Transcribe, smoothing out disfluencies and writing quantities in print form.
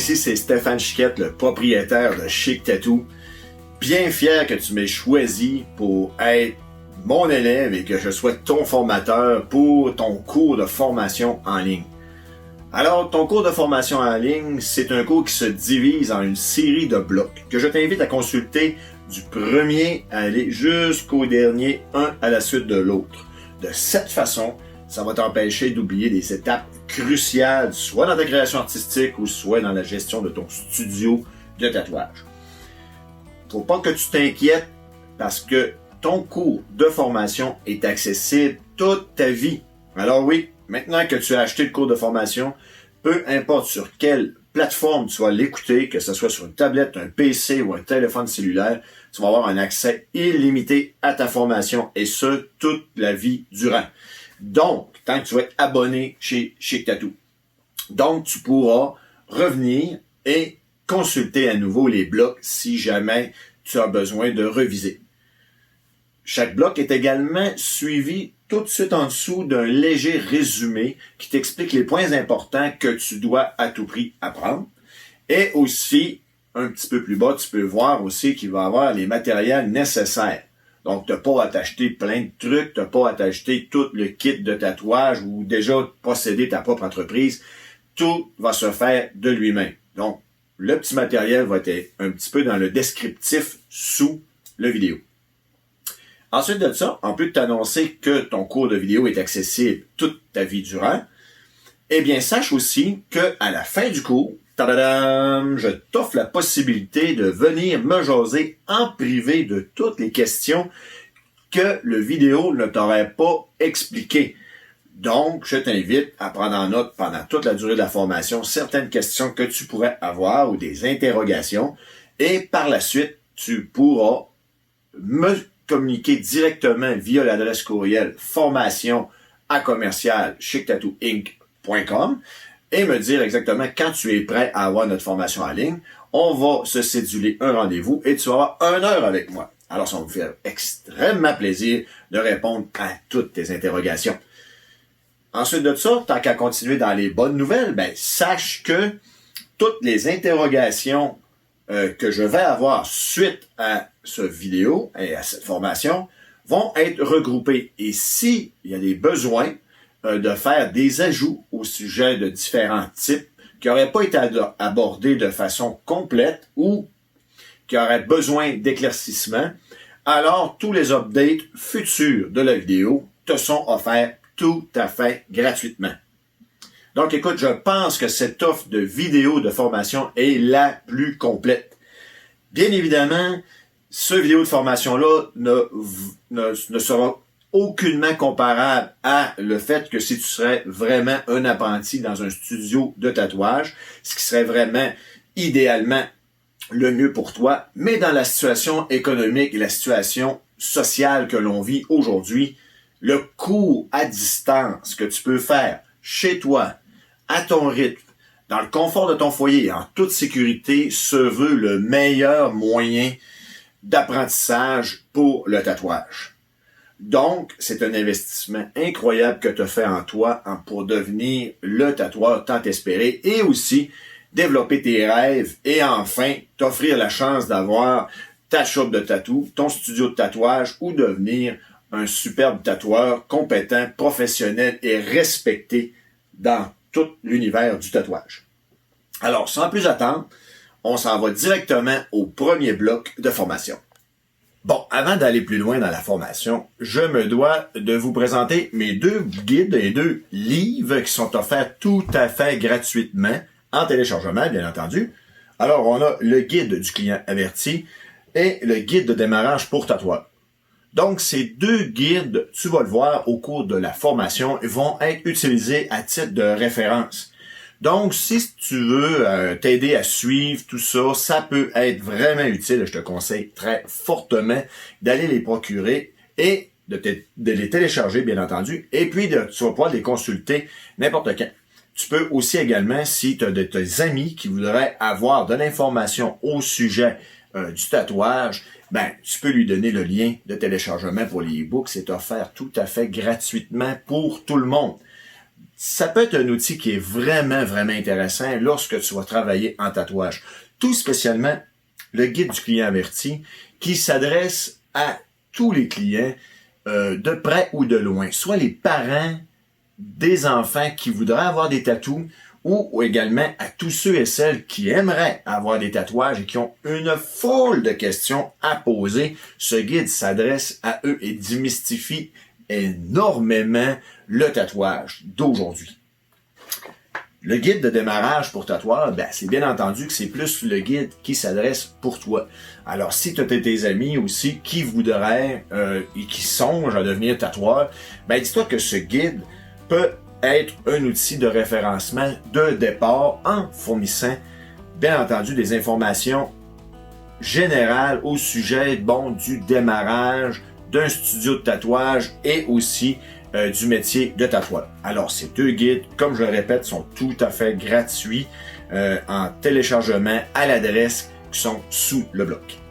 ici c'est Stéphane Chiquette, le propriétaire de Chic Tattoo. Bien fier que tu m'aies choisi pour être mon élève et que je sois ton formateur pour ton cours de formation en ligne. Alors, ton cours de formation en ligne, c'est un cours qui se divise en une série de blocs que je t'invite à consulter du premier à aller jusqu'au dernier, un à la suite de l'autre. De cette façon, ça va t'empêcher d'oublier des étapes cruciales, soit dans ta création artistique ou soit dans la gestion de ton studio de tatouage. Faut pas que tu t'inquiètes parce que ton cours de formation est accessible toute ta vie. Alors oui, maintenant que tu as acheté le cours de formation, peu importe sur quelle plateforme tu vas l'écouter, que ce soit sur une tablette, un PC ou un téléphone cellulaire, tu vas avoir un accès illimité à ta formation et ce, toute la vie durant. Donc, tant que tu vas être abonné chez Chic Tattoo. Donc, tu pourras revenir et consulter à nouveau les blocs si jamais tu as besoin de reviser. Chaque bloc est également suivi tout de suite en dessous d'un léger résumé qui t'explique les points importants que tu dois à tout prix apprendre. Et aussi, un petit peu plus bas, tu peux voir aussi qu'il va y avoir les matériels nécessaires. Donc, tu n'as pas à t'acheter plein de trucs, tu n'as pas à t'acheter tout le kit de tatouage ou déjà posséder ta propre entreprise. Tout va se faire de lui-même. Donc, le petit matériel va être un petit peu dans le descriptif sous la vidéo. Ensuite de ça, en plus de t'annoncer que ton cours de vidéo est accessible toute ta vie durant, eh bien, sache aussi que à la fin du cours, tadadam, je t'offre la possibilité de venir me jaser en privé de toutes les questions que le vidéo ne t'aurait pas expliquées. Donc, je t'invite à prendre en note pendant toute la durée de la formation certaines questions que tu pourrais avoir ou des interrogations et par la suite, tu pourras me communiquer directement via l'adresse courriel formation@chictattooinc.com et me dire exactement quand tu es prêt à avoir notre formation en ligne. On va se céduler un rendez-vous et tu vas avoir 1 heure avec moi. Alors, ça va me faire extrêmement plaisir de répondre à toutes tes interrogations. Ensuite de ça, tant qu'à continuer dans les bonnes nouvelles, sache que toutes les interrogations que je vais avoir suite à cette vidéo et à cette formation vont être regroupées. Et s'il y a des besoins de faire des ajouts au sujet de différents types qui n'auraient pas été abordés de façon complète ou qui auraient besoin d'éclaircissement, alors tous les updates futurs de la vidéo te sont offerts tout à fait gratuitement. Donc, écoute, je pense que cette offre de vidéo de formation est la plus complète. Bien évidemment, ce vidéo de formation-là ne sera aucunement comparable à le fait que si tu serais vraiment un apprenti dans un studio de tatouage, ce qui serait vraiment idéalement le mieux pour toi, mais dans la situation économique et la situation sociale que l'on vit aujourd'hui, le cours à distance que tu peux faire chez toi, à ton rythme, dans le confort de ton foyer, en toute sécurité, se veut le meilleur moyen d'apprentissage pour le tatouage. Donc, c'est un investissement incroyable que tu as fait en toi pour devenir le tatoueur tant espéré et aussi développer tes rêves et enfin t'offrir la chance d'avoir ta shop de tatou, ton studio de tatouage ou devenir un superbe tatoueur compétent, professionnel et respecté dans tout l'univers du tatouage. Alors, sans plus attendre, on s'en va directement au premier bloc de formation. Bon, avant d'aller plus loin dans la formation, je me dois de vous présenter mes 2 guides et 2 livres qui sont offerts tout à fait gratuitement, en téléchargement, bien entendu. Alors, on a le guide du client averti et le guide de démarrage pour tatoueur. Donc, ces 2 guides, tu vas le voir au cours de la formation, vont être utilisés à titre de référence. Donc, si tu veux t'aider à suivre tout ça, ça peut être vraiment utile. Je te conseille très fortement d'aller les procurer et de les télécharger, bien entendu. Et puis, tu vas pouvoir les consulter n'importe quand. Tu peux aussi également, si tu as de tes amis qui voudraient avoir de l'information au sujet du tatouage, tu peux lui donner le lien de téléchargement pour les e-books. C'est offert tout à fait gratuitement pour tout le monde. Ça peut être un outil qui est vraiment, vraiment intéressant lorsque tu vas travailler en tatouage. Tout spécialement le guide du client averti qui s'adresse à tous les clients de près ou de loin, soit les parents des enfants qui voudraient avoir des tatous ou également à tous ceux et celles qui aimeraient avoir des tatouages et qui ont une foule de questions à poser. Ce guide s'adresse à eux et démystifie énormément le tatouage d'aujourd'hui. Le guide de démarrage pour tatouage, c'est bien entendu que c'est plus le guide qui s'adresse pour toi. Alors, si tu as tes amis aussi qui voudraient et qui songent à devenir tatoueur, dis-toi que ce guide peut être un outil de référencement de départ en fournissant, bien entendu, des informations générales au sujet du démarrage d'un studio de tatouage et aussi du métier de tatoueur. Alors, ces deux guides, comme je le répète, sont tout à fait gratuits en téléchargement à l'adresse qui sont sous le bloc.